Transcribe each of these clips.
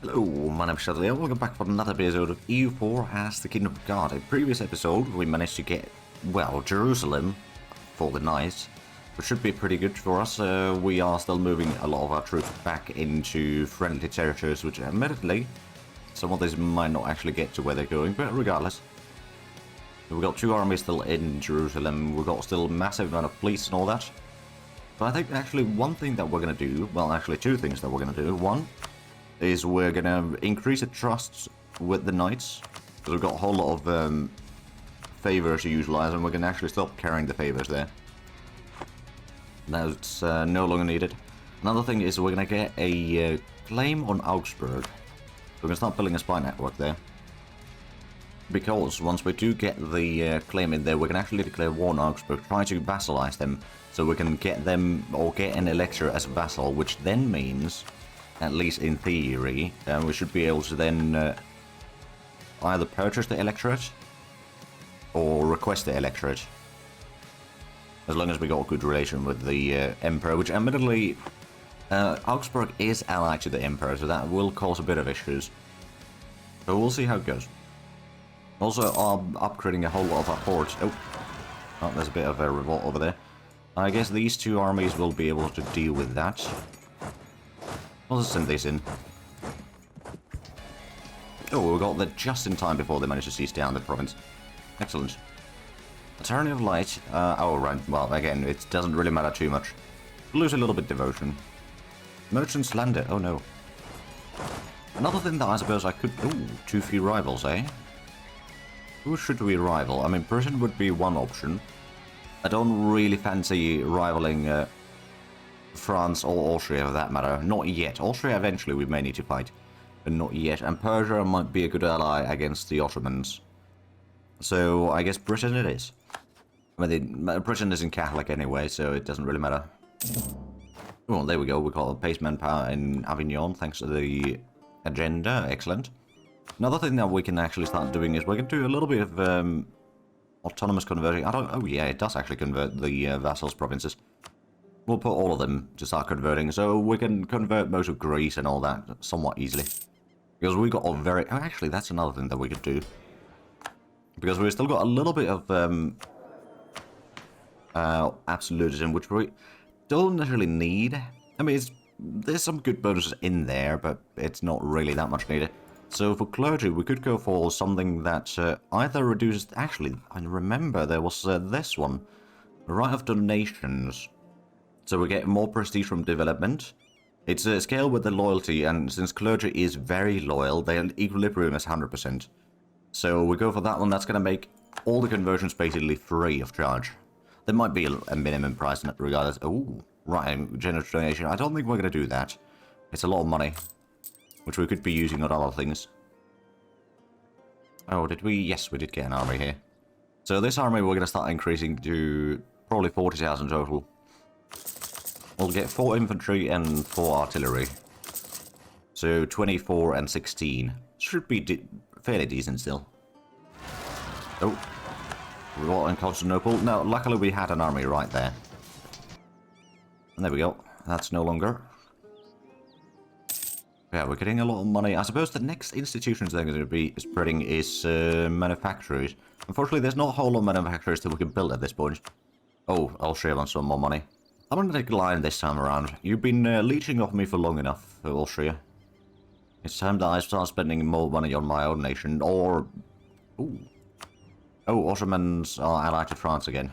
Hello, my name is Zhatelier. Welcome back for another episode of EU4 as the Kingdom of God. In previous episode, we managed to get, well, Jerusalem for the night, which should be pretty good for us. We are still moving a lot of our troops back into friendly territories, which admittedly, some of these might not actually get to where they're going, but regardless. We've got two armies still in Jerusalem, we've got still a massive amount of fleets and all that. But I think actually one thing that we're going to do, well actually two things that we're going to do. One is we're going to increase the trust with the knights, because we've got a whole lot of favors to utilize, and we're going to actually stop carrying the favors there. That's no longer needed. Another thing is we're going to get a claim on Augsburg. We're going to start building a spy network there. Because once we do get the claim in there, we can actually declare war on Augsburg, try to vassalize them, so we can get them, or get an elector as a vassal, which then means, at least in theory, we should be able to then either purchase the electorate, or request the electorate. As long as we got a good relation with the Emperor, which admittedly, Augsburg is allied to the Emperor, so that will cause a bit of issues. So we'll see how it goes. Also, I'm upgrading a whole lot of our ports. Oh, there's a bit of a revolt over there. I guess these two armies will be able to deal with that. We'll just send these in. Oh, we got that just in time before they managed to seize down the province. Excellent. Attorney of Light. Oh, right. Well, again, it doesn't really matter too much. Lose a little bit devotion. Merchant slander. Oh, no. Another thing that I suppose I could... Ooh, too few rivals, eh? Who should we rival? I mean, Britain would be one option. I don't really fancy rivaling France or Austria for that matter. Not yet. Austria eventually we may need to fight, but not yet. And Persia might be a good ally against the Ottomans. So I guess Britain it is. I mean, Britain isn't Catholic anyway, so it doesn't really matter. Oh, there we go. We got a base manpower in Avignon thanks to the agenda. Excellent. Another thing that we can actually start doing is we can do a little bit of autonomous converting. Oh yeah, it does actually convert the vassals provinces. We'll put all of them to start converting, so we can convert most of Greece and all that somewhat easily. Because we got a very... Oh, actually, that's another thing that we could do. Because we've still got a little bit of absolutism, which we don't necessarily need. I mean, there's some good bonuses in there, but it's not really that much needed. So for clergy, we could go for something that either reduces... Actually, I remember there was this one. Right of donations. So we get more prestige from development. It's a scale with the loyalty, and since clergy is very loyal, their equilibrium is 100%. So we go for that one. That's going to make all the conversions basically free of charge. There might be a minimum price in it regardless. Oh, right, generous donation. I don't think we're going to do that. It's a lot of money, which we could be using on other things. Oh, did we? Yes, we did get an army here. So this army we're going to start increasing to probably 40,000 total. We'll get 4 infantry and 4 artillery. So 24 and 16. Should be fairly decent still. Oh. Revolt in Constantinople. No, luckily we had an army right there. And there we go. That's no longer. Yeah, we're getting a lot of money. I suppose the next institutions they're going to be spreading is manufacturers. Unfortunately, there's not a whole lot of manufacturers that we can build at this point. Oh, Austria wants some more money. I'm going to take a line this time around. You've been leeching off me for long enough, Austria. It's time that I start spending more money on my own nation, or... Ooh. Oh, Ottomans are allied to France again.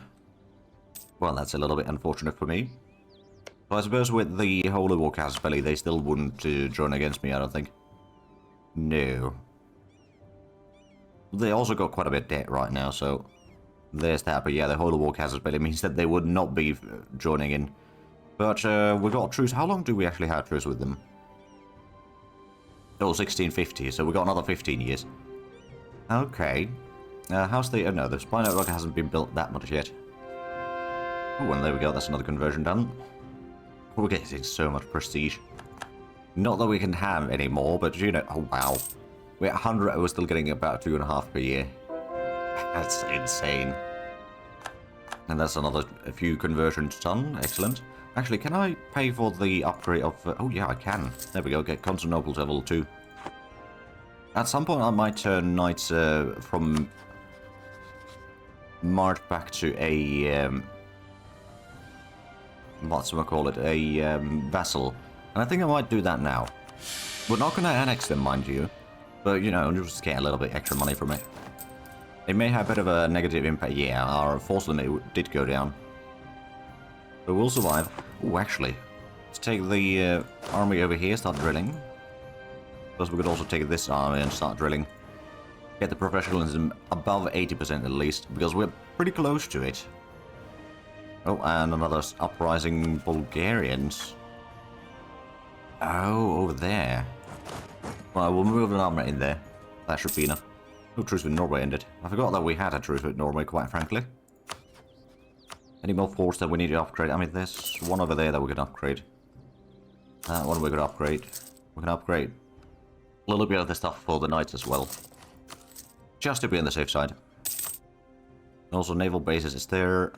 Well, that's a little bit unfortunate for me. But I suppose with the Holy War casus belli, they still wouldn't join against me, I don't think. No. They also got quite a bit of debt right now, so... There's that, but yeah, the Holy War casus belli means that they would not be joining in. But we got a truce. How long do we actually have truce with them? Oh, 1650, so we got another 15 years. Okay. How's the... Oh no, the spy network hasn't been built that much yet. Oh, and there we go, that's another conversion done. We're getting so much prestige. Not that we can have any more, but you know... Oh, wow. We're at 100, we're still getting about 2.5 per year. That's insane. And that's another few conversions done. Excellent. Actually, can I pay for the upgrade of... oh, yeah, I can. There we go. Get Constantinople to level 2. At some point I might turn knights from March back to a what's we call it, a vassal, and I think I might do that now. We're not going to annex them, mind you, but you know, just get a little bit extra money from it. It may have a bit of a negative impact. Yeah, our force limit did go down, but we'll survive. Oh, actually, let's take the army over here, start drilling. Plus, we could also take this army and start drilling. Get the professionalism above 80% at least, because we're pretty close to it. Oh, and another uprising Bulgarians. Oh, over there. Well, we'll move an army in there. That should be enough. No truce with Norway ended. I forgot that we had a truce with Norway, quite frankly. Any more forts that we need to upgrade? I mean, there's one over there that we can upgrade. That one we could upgrade. We can upgrade a little bit of the stuff for the knights as well. Just to be on the safe side. Also, naval bases is there.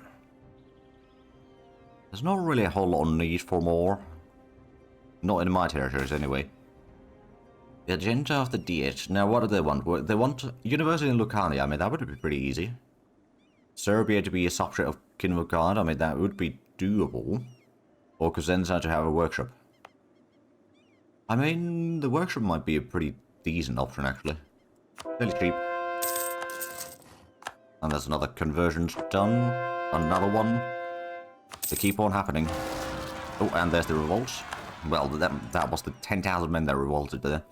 There's not really a whole lot of need for more. Not in my territories, anyway. The agenda of the Diet. Now, what do they want? They want University in Lucania. I mean, that would be pretty easy. Serbia to be a subject of Kingdom of God. I mean, that would be doable. Or Cosenza to have a workshop. I mean, the workshop might be a pretty decent option, actually. Fairly cheap. And there's another conversion done. Another one. They keep on happening. Oh, and there's the revolt. Well, that was the 10,000 men that revolted there.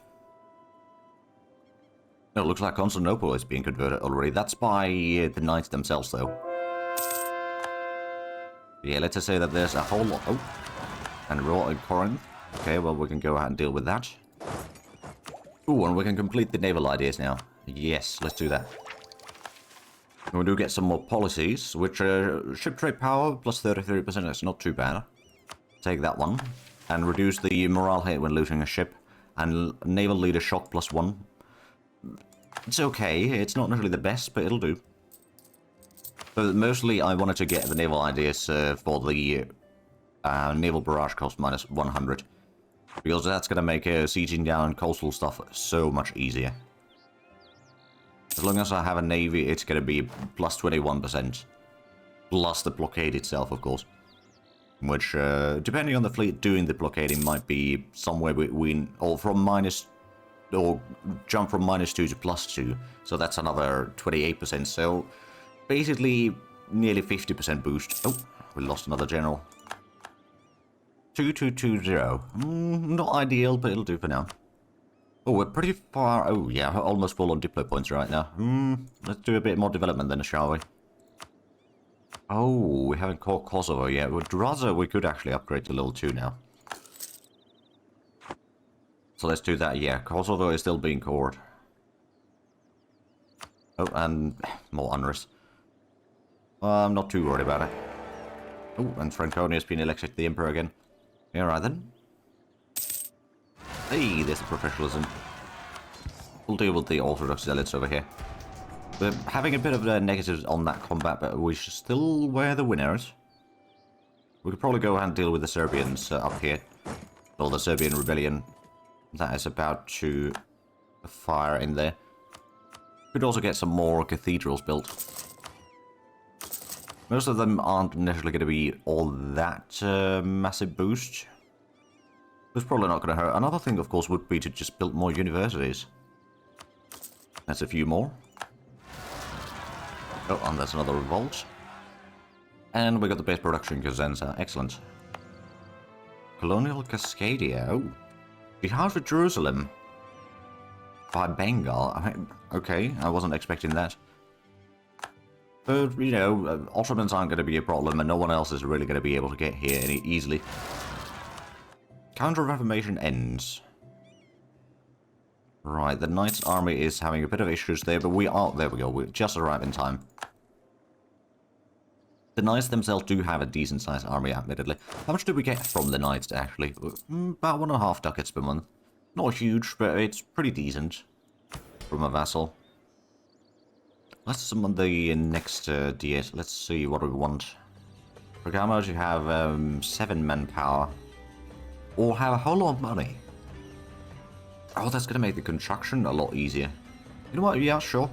No, it looks like Constantinople is being converted already. That's by the knights themselves, though. Yeah, let's just say that there's a whole lot... Oh, and revolt in Corinth. Okay, well, we can go ahead and deal with that. Ooh, and we can complete the naval ideas now. Yes, let's do that. And we do get some more policies, which ship trade power plus 33%, that's not too bad. Take that one. And reduce the morale hit when losing a ship. And naval leader shock plus 1. It's okay, it's not necessarily the best, but it'll do. But mostly I wanted to get the naval ideas for the naval barrage cost minus 100. Because that's going to make sieging down coastal stuff so much easier. As long as I have a navy, it's going to be plus 21%. Plus the blockade itself, of course. Which, depending on the fleet doing the blockading, might be somewhere between, or from minus, or jump from -2 to +2. So that's another 28%. So basically, nearly 50% boost. Oh, we lost another general. 2220. Not ideal, but it'll do for now. Oh, we're pretty far. Oh, yeah, almost full on diplo points right now. Let's do a bit more development then, shall we? Oh, we haven't caught Kosovo yet. With Draza, we could actually upgrade to level 2 now. So let's do that, yeah. Kosovo is still being cored. Oh, and more unrest. I'm not too worried about it. Oh, and Franconia's been elected the Emperor again. Yeah, right then. Hey, there's the professionalism. We'll deal with the Orthodox Zealots over here. We're having a bit of negatives on that combat, but we should still wear the winners. We could probably go ahead and deal with the Serbians up here. Or the Serbian rebellion that is about to fire in there. Could also get some more cathedrals built. Most of them aren't necessarily going to be all that massive boost. It's probably not going to hurt. Another thing, of course, would be to just build more universities. That's a few more. Oh, and there's another revolt. And we got the base production Cosenza. Excellent. Colonial Cascadia. Oh. Jihad for Jerusalem. By Bengal. Okay, I wasn't expecting that. But, you know, Ottomans aren't going to be a problem, and no one else is really going to be able to get here any easily. Counter-Reformation ends. Right, the Knights' army is having a bit of issues there, but we are... There we go, we just arrived in time. The Knights themselves do have a decent-sized army, admittedly. How much do we get from the Knights, actually? About 1.5 ducats per month. Not huge, but it's pretty decent. From a vassal. Let's summon the next Diet. Let's see what we want. Programos, you have 7 manpower. Or have a whole lot of money. Oh, that's gonna make the construction a lot easier. You know what? Yeah, sure.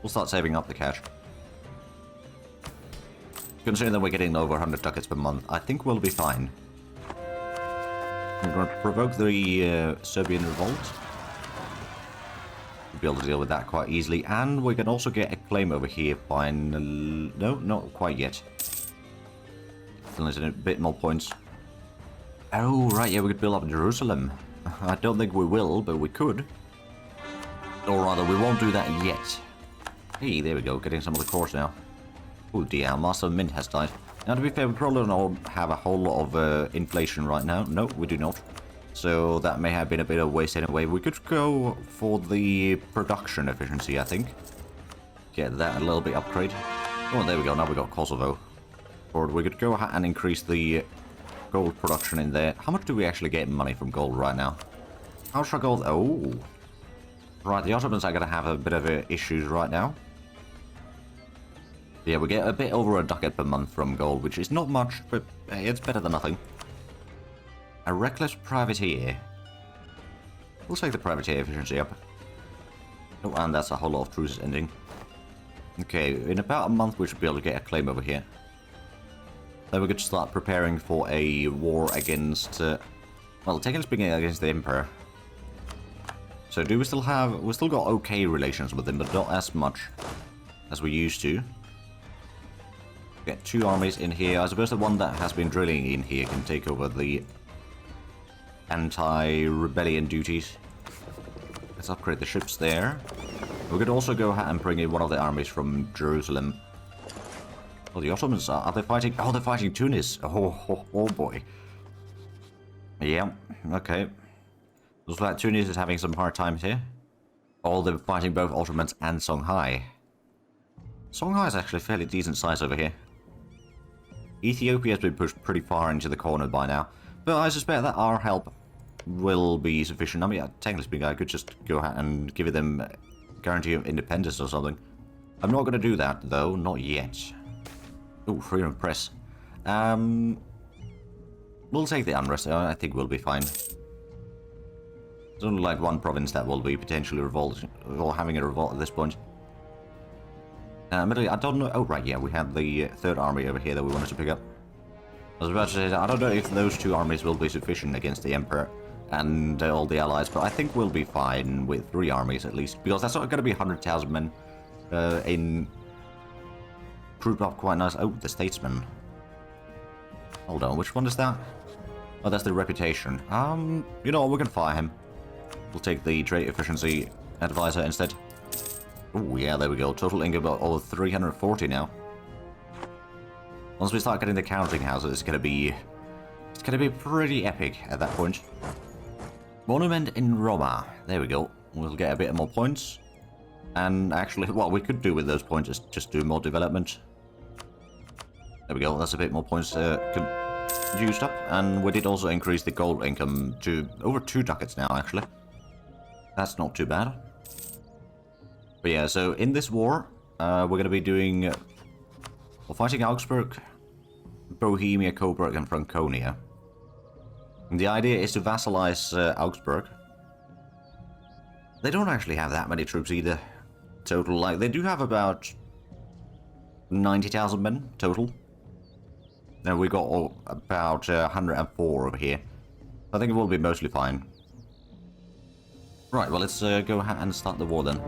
We'll start saving up the cash. Considering that we're getting over 100 ducats per month, I think we'll be fine. We're going to provoke the Serbian revolt. We'll be able to deal with that quite easily. And we can also get a claim over here. Fine. No, not quite yet. Still need a bit more points. Oh, right, yeah, we could build up Jerusalem. I don't think we will, but we could. Or rather, we won't do that yet. Hey, there we go, getting some of the cores now. Oh dear, our Master of Mint has died. Now, to be fair, we probably don't have a whole lot of inflation right now. No, we do not. So that may have been a bit of waste anyway. We could go for the production efficiency, I think. Get that a little bit upgrade. Oh, there we go, now we got Kosovo. Or we could go ahead and increase the gold production in there. How much do we actually get in money from gold right now? How much for gold? Oh. Right, the Ottomans are going to have a bit of issues right now. Yeah, we get a bit over a ducat per month from gold, which is not much, but hey, it's better than nothing. A reckless privateer. We'll take the privateer efficiency up. Oh, and that's a whole lot of truces ending. Okay, in about a month we should be able to get a claim over here. Then we could start preparing for a war against, well, technically speaking, against the Emperor. So do we still have, we still got okay relations with him, but not as much as we used to. Get 2 armies in here. I suppose the one that has been drilling in here can take over the anti-rebellion duties. Let's upgrade the ships there. We could also go ahead and bring in one of the armies from Jerusalem. Oh, the Ottomans, are they fighting? Oh, they're fighting Tunis. Oh boy. Yeah, okay. Looks like Tunis is having some hard times here. Oh, they're fighting both Ottomans and Songhai. Songhai is actually a fairly decent size over here. Ethiopia has been pushed pretty far into the corner by now. But I suspect that our help will be sufficient. I mean, technically speaking, I could just go ahead and give them a guarantee of independence or something. I'm not going to do that, though. Not yet. Oh, freedom of press. We'll take the unrest. I think we'll be fine. There's only like one province that will be potentially revolting, or having a revolt at this point. Admittedly, I don't know. Oh, right, yeah, we had the 3rd army over here that we wanted to pick up. I was about to say that I don't know if those 2 armies will be sufficient against the Emperor and all the allies, but I think we'll be fine with 3 armies at least, because that's not going to be 100,000 men in troop up quite nice. Oh, the Statesman. Hold on, which one is that? Oh, that's the Reputation. You know what, we're going to fire him. We'll take the Trade Efficiency Advisor instead. Oh, yeah, there we go. Total income of over 340 now. Once we start getting the counting houses, it's gonna be pretty epic at that point. Monument in Roma. There we go. We'll get a bit more points. And actually, what we could do with those points is just do more development. There we go. That's a bit more points used up. And we did also increase the gold income to over 2 ducats now, actually. That's not too bad. But yeah, so in this war, we're going to be doing... we're fighting Augsburg, Bohemia, Coburg, and Franconia. And the idea is to vassalize Augsburg. They don't actually have that many troops either. Total, like, they do have about 90,000 men total. And we got about 104 over here. I think it will be mostly fine. Right, well, let's go ahead and start the war then.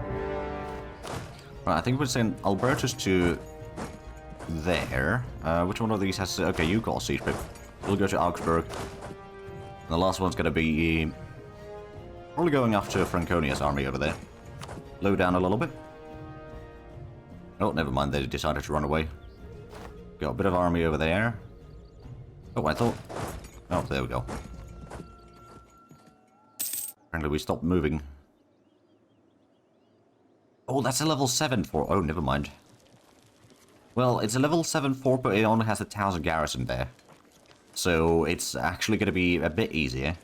Right, I think we're sending Albertus to there. Which one of these has... okay, you got a siege ship. We'll go to Augsburg. And the last one's going to be... probably going after Franconia's army over there. Low down a little bit. Oh, never mind, they decided to run away. Got a bit of army over there. Oh, I thought... oh, there we go. Apparently we stopped moving. Oh, that's a level 7 for... oh, never mind. Well, it's a level 7 fort, but it only has 1,000 garrison there. So it's actually going to be a bit easier.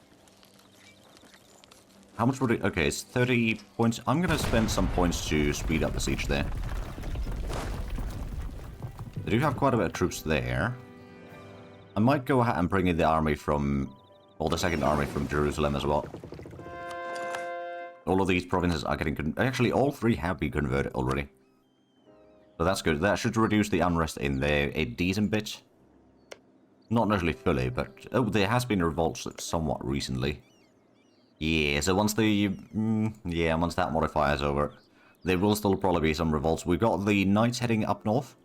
How much would it... okay, it's 30 points. I'm going to spend some points to speed up the siege there. They do have quite a bit of troops there. I might go ahead and bring in the army from... well, the 2nd army from Jerusalem as well. all of these provinces are getting... Actually, all 3 have been converted already. So that's good. That should reduce the unrest in there a decent bit. Not necessarily fully, but... Oh, there has been revolts somewhat recently. Yeah, so once the... yeah, once that modifier is over, there will still probably be some revolts. We've got the knights heading up north.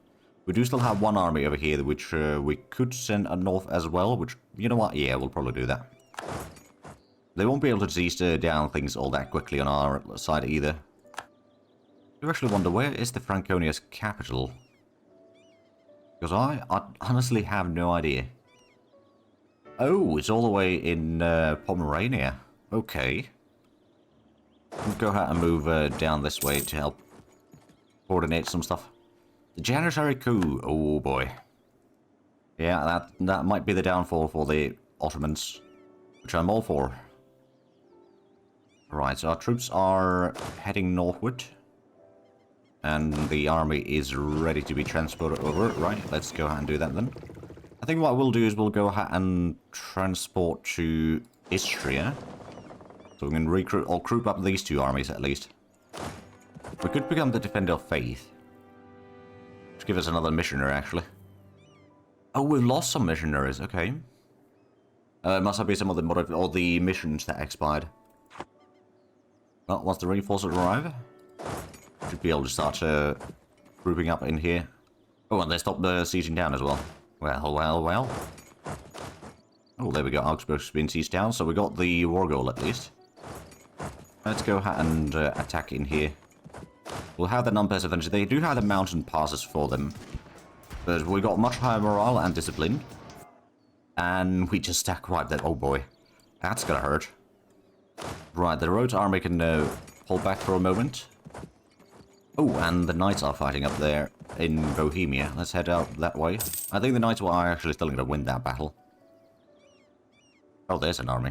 We do still have one army over here, which we could send up north as well, which... You know what? Yeah, we'll probably do that. They won't be able to seize down things all that quickly on our side either. I actually wonder, where is the Franconia's capital? Because I honestly have no idea. Oh, it's all the way in Pomerania. Okay. We'll go ahead and move down this way to help coordinate some stuff. The Janitary coup. Oh boy. Yeah, that might be the downfall for the Ottomans, which I'm all for. Right, so our troops are heading northward. And the army is ready to be transported over. Right, let's go ahead and do that then. I think what we'll do is we'll go ahead and transport to Istria. So we can recruit or group up these 2 armies at least. We could become the Defender of Faith. Which gives us another missionary actually. Oh, we've lost some missionaries, okay. Must have been some of the missions that expired. Well, once the reinforcements arrive, should be able to start grouping up in here. Oh, and they stopped sieging down as well. Well. Oh, there we go. Augsburg's been sieged down, so we got the war goal at least. Let's go ahead and attack in here. We'll have the numbers eventually. They do have the mountain passes for them. But we got much higher morale and discipline. And we just stack wiped that. Oh boy. That's gonna hurt. Right, the Rhodes army can pull back for a moment. Oh, and the Knights are fighting up there in Bohemia. Let's head out that way. I think the Knights are actually still going to win that battle. Oh, there's an army.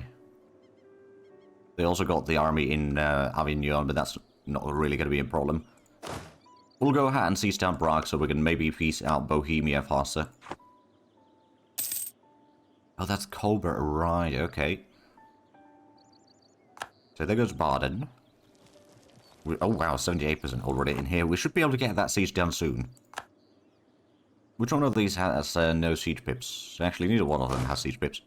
They also got the army in Avignon, but that's not really going to be a problem. We'll go ahead and seize down Prague so we can maybe piece out Bohemia faster. Oh, that's Colbert, right, okay. So there goes Baden. Oh wow, 78% already in here. We should be able to get that siege down soon. Which one of these has no siege pips? Actually, neither one of them has siege pips.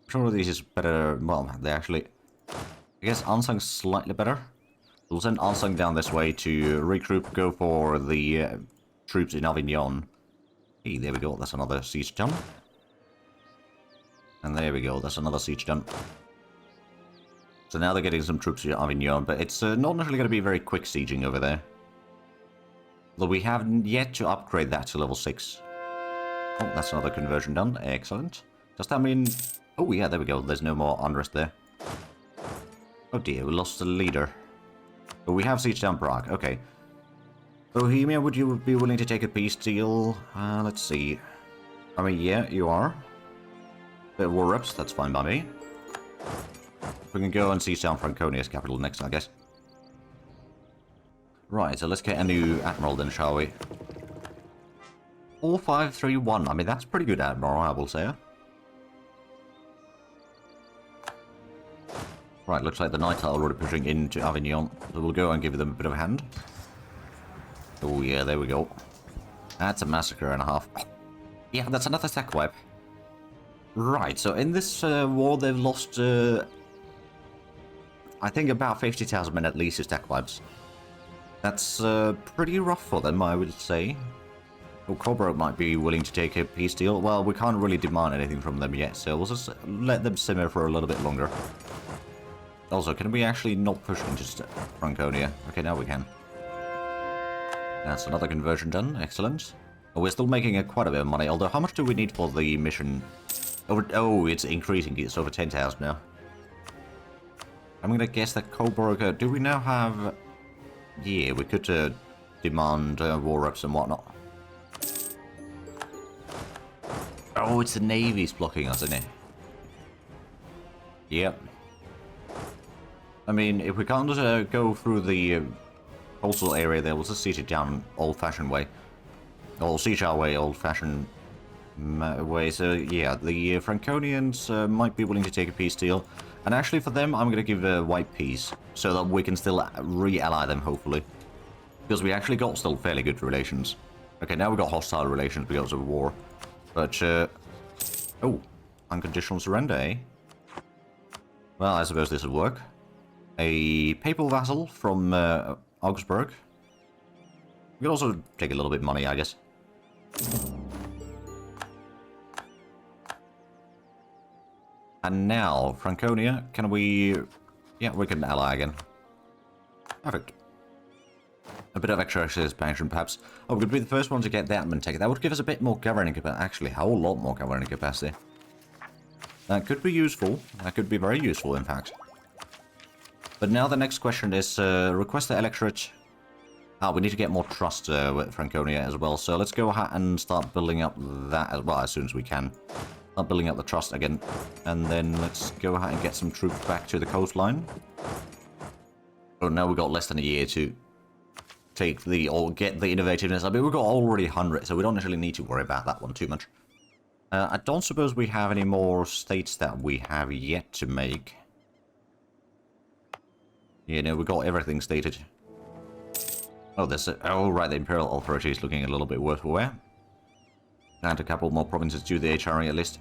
Which one of these is better? Well, they actually... I guess Ansung's slightly better. We'll send Ansung down this way to regroup, go for the troops in Avignon. Hey, there we go, that's another siege done. And there we go, that's another siege done. So now they're getting some troops to Avignon, but it's not necessarily going to be very quick sieging over there. Though we haven't yet to upgrade that to level 6. Oh, that's another conversion done. Excellent. Does that mean... Oh yeah, there we go. There's no more unrest there. Oh dear, we lost the leader. But we have sieged down Prague. Okay. Bohemia, would you be willing to take a peace deal? Let's see. I mean, yeah, you are. Bit of war reps, that's fine by me. We can go and siege down Franconia's capital next, I guess. Right, so let's get a new admiral then, shall we? 4531. I mean, that's pretty good admiral, I will say. Right, looks like the Knights are already pushing into Avignon, so we'll go and give them a bit of a hand. Oh yeah, there we go. That's a massacre and a half. Yeah, that's another sack wipe. Right, so in this war they've lost, I think about 50,000 men at least as sack wipes. That's pretty rough for them, I would say. Well, Coburg might be willing to take a peace deal. Well, we can't really demand anything from them yet, so we'll just let them simmer for a little bit longer. Also, can we actually not push into Franconia? Okay, now we can. That's another conversion done. Excellent. Oh, we're still making quite a bit of money, although how much do we need for the mission? Oh, it's increasing. It's over 10,000 now. I'm gonna guess that Coburg... do we now have... Yeah, we could demand war reps and whatnot. Oh, it's the Navy's blocking us, isn't it? Yep. I mean, if we can't go through the coastal area there, we'll just siege it down old-fashioned way. Or siege our way, old-fashioned way. So, yeah, the Franconians might be willing to take a peace deal. And actually for them, I'm going to give white peace, so that we can still re-ally them, hopefully. Because we actually got still fairly good relations. Okay, now we got hostile relations because of war. But, oh, unconditional surrender, eh? Well, I suppose this would work. A papal vassal from Augsburg. We could also take a little bit of money, I guess. And now, Franconia, can we... Yeah, we can ally again. Perfect. A bit of extra expansion, perhaps. Oh, we could be the first one to get that and take it. That would give us a bit more governing capacity. Actually, a whole lot more governing capacity. That could be useful. That could be very useful, in fact. But now the next question is, request the electorate. Ah, we need to get more trust with Franconia as well. So let's go ahead and start building up that as well as soon as we can. Start building up the trust again. And then let's go ahead and get some troops back to the coastline. Oh, now we've got less than a year to take the, or get the innovativeness. I mean, we've got already 100, so we don't actually need to worry about that one too much. I don't suppose we have any more states that we have yet to make. You know, we got everything stated. Oh, there's a, oh, right, the Imperial Authority is looking a little bit worse for wear. And a couple more provinces to the HRE list.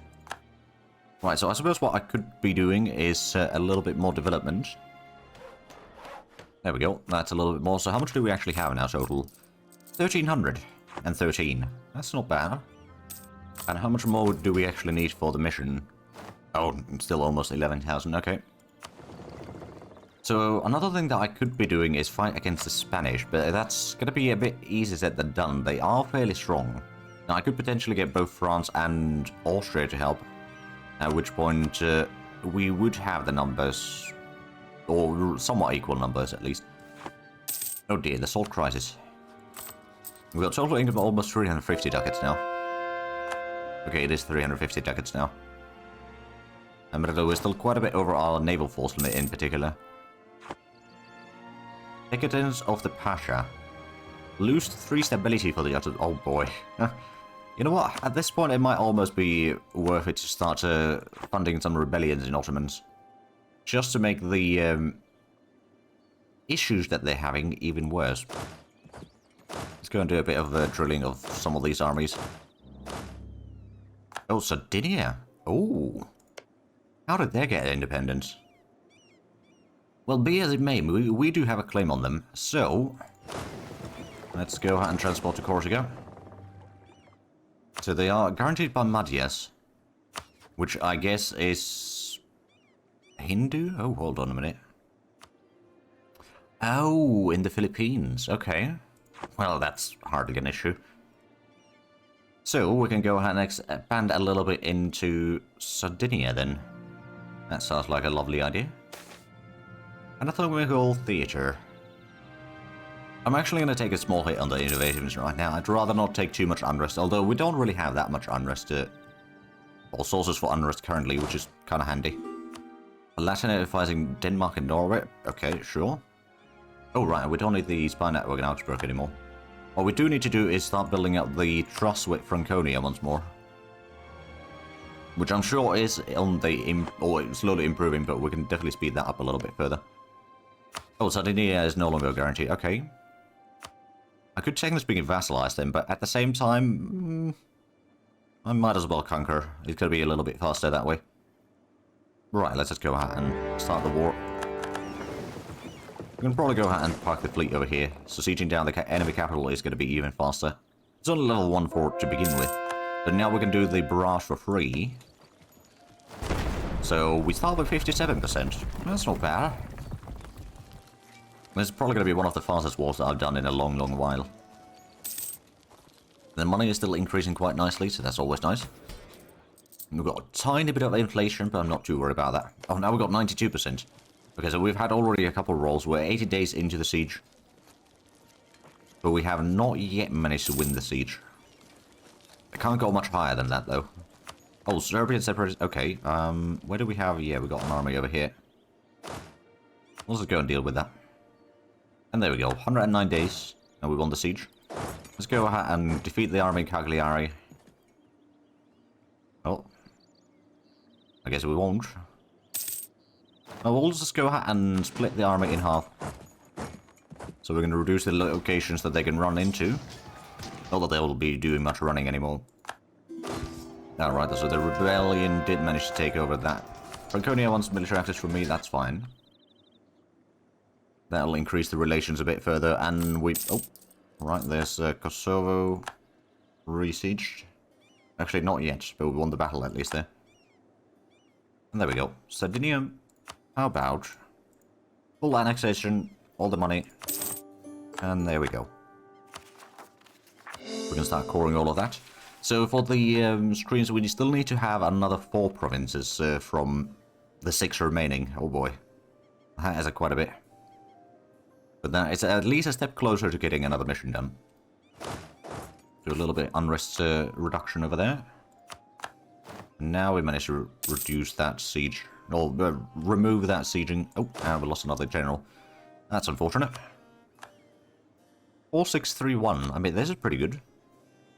Right, so I suppose what I could be doing is a little bit more development. There we go, that's a little bit more. So how much do we actually have now total? 1,313. That's not bad. And how much more do we actually need for the mission? Oh, still almost 11,000, okay. So another thing that I could be doing is fight against the Spanish, but that's going to be a bit easier said than done. They are fairly strong. Now I could potentially get both France and Austria to help, at which point we would have the numbers, or somewhat equal numbers at least. Oh dear, the salt crisis. We've got total income of almost 350 ducats now. Okay, it is 350 ducats now. But we're still quite a bit over our naval force limit in particular. Decadence of the Pasha. Lose 3 stability for the Ottoman. Oh boy. You know what? At this point, it might almost be worth it to start funding some rebellions in Ottomans. Just to make the issues that they're having even worse. Let's go and do a bit of drilling of some of these armies. Oh, Sardinia. Oh. How did they get independence? Well, be as it may, we do have a claim on them, so let's go ahead and transport to Corsica. So they are guaranteed by Madhyas, which I guess is Hindu? Oh, hold on a minute. Oh, in the Philippines, okay. Well, that's hardly an issue. So we can go ahead and expand a little bit into Sardinia then. That sounds like a lovely idea. Anatomical theatre. I'm actually going to take a small hit on the innovativeness right now. I'd rather not take too much unrest, although we don't really have that much unrest, or sources for unrest currently, which is kind of handy. Latinizing Denmark and Norway. Okay, sure. Oh, right, we don't need the spy network in Augsburg anymore. What we do need to do is start building up the trust with Franconia once more. Which I'm sure is on the, or slowly improving, but we can definitely speed that up a little bit further. Oh, Sardinia is no longer guaranteed. Okay. I could technically speaking vassalize them, but at the same time, I might as well conquer. It's going to be a little bit faster that way. Right, let's just go ahead and start the war. We can probably go ahead and park the fleet over here, so sieging down the enemy capital is going to be even faster. It's only level 1 fort to begin with, but now we can do the barrage for free. So we start with 57%. That's not bad. This is probably going to be one of the fastest wars that I've done in a long, long while. The money is still increasing quite nicely, so that's always nice. We've got a tiny bit of inflation, but I'm not too worried about that. Oh, now we've got 92%. Okay, so we've had already a couple of rolls. We're 80 days into the siege. But we have not yet managed to win the siege. I can't go much higher than that, though. Oh, Serbian separatists. Okay, where do we have? Yeah, we got an army over here. Let's just go and deal with that. And there we go, 109 days, and we won the siege. Let's go ahead and defeat the army in Cagliari. Oh. I guess we won't. Oh, we'll just go ahead and split the army in half. So we're going to reduce the locations that they can run into. Not that they will be doing much running anymore. Alright, so the rebellion did manage to take over that. Franconia wants military access from me, that's fine. That'll increase the relations a bit further, and we... Oh, right, there's Kosovo re-sieged. Actually, not yet, but we won the battle at least there. And there we go. Sardinia, how about full annexation, all the money, and there we go. We're gonna start coring all of that. So for the screens, we still need to have another 4 provinces from the 6 remaining. Oh boy, that is quite a bit. But that is at least a step closer to getting another mission done. Do a little bit unrest reduction over there. And now we managed to reduce that siege, or remove that sieging. Oh, and we lost another general. That's unfortunate. 4631. I mean, this is pretty good.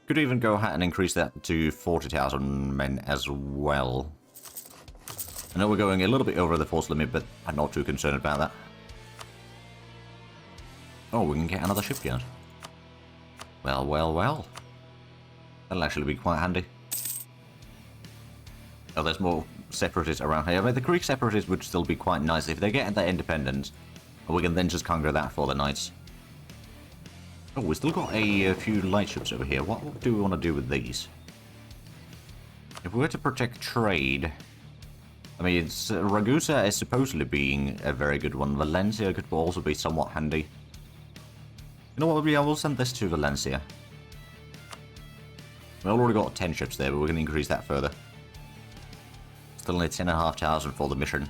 Could even go ahead and increase that to 40,000 men as well. I know we're going a little bit over the force limit, but I'm not too concerned about that. Oh, we can get another shipyard. Well, well, well. That'll actually be quite handy. Oh, there's more separatists around here. But the Greek separatists would still be quite nice if they get their independence. We can then just conquer that for the knights. Oh, we still got a few lightships over here. What do we want to do with these? If we were to protect trade... I mean, Ragusa is supposedly being a very good one. Valencia could also be somewhat handy. You know what, I will send this to Valencia. We've already got 10 ships there, but we're going to increase that further. Still need 10,500 for the mission.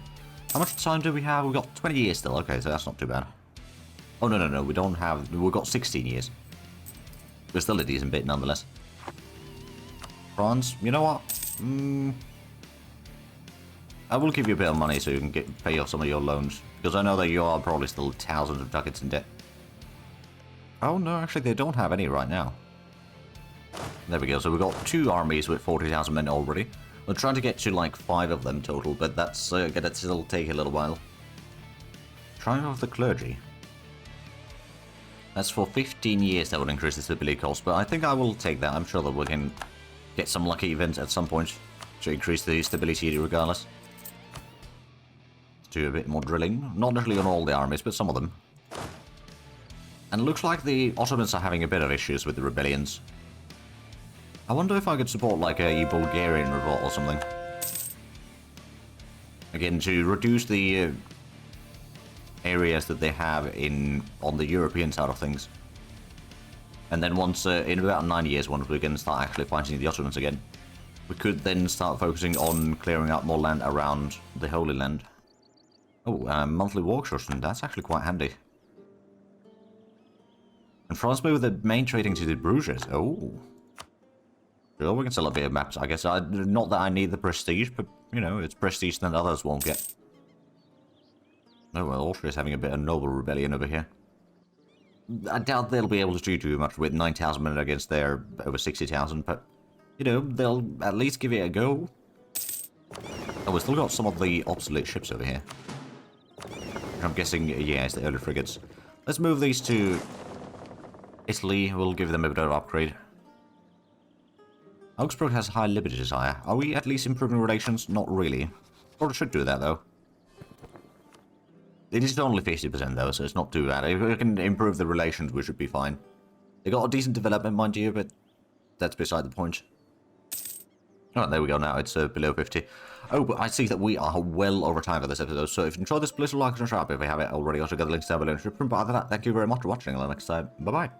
How much time do we have? We've got 20 years still. Okay, so that's not too bad. Oh, no, we don't have... We've got 16 years. But still a decent bit, nonetheless. France, you know what? I will give you a bit of money so you can pay off some of your loans. Because I know that you are probably still thousands of ducats in debt. Oh, no, actually, they don't have any right now. There we go. So we've got 2 armies with 40,000 men already. We're trying to get to, like, 5 of them total, but that's gonna still take a little while. Triumph of the Clergy. That's for 15 years that would increase the stability cost, but I think I will take that. I'm sure that we can get some lucky events at some point to increase the stability regardless. Let's do a bit more drilling. Not necessarily on all the armies, but some of them. And it looks like the Ottomans are having a bit of issues with the rebellions. I wonder if I could support like a Bulgarian revolt or something. Again, to reduce the areas that they have on the European side of things. And then once, in about 9 years, once we can start actually fighting the Ottomans again, we could then start focusing on clearing up more land around the Holy Land. Oh, monthly war excursion, that's actually quite handy. And France moved the main trading to the Bruges. Oh. Sure, we can sell a bit of maps, I guess. Not that I need the prestige, but, you know, it's prestige that others won't get. Oh, well, Austria's having a bit of noble rebellion over here. I doubt they'll be able to do too much with 9,000 men against their over 60,000, but, you know, they'll at least give it a go. Oh, we've still got some of the obsolete ships over here. I'm guessing, yeah, it's the early frigates. Let's move these to Italy. We'll give them a bit of upgrade. Augsburg has high liberty desire. Are we at least improving relations? Not really. Or should do that, though. It is only 50% though, so it's not too bad. If we can improve the relations, we should be fine. They got a decent development, mind you, but that's beside the point. Oh, there we go now. It's below 50. Oh, but I see that we are well over time for this episode, so if you enjoyed this, please like and subscribe if you haven't already. Also, get the links down below in the description. But other than that, thank you very much for watching. Until next time, bye-bye.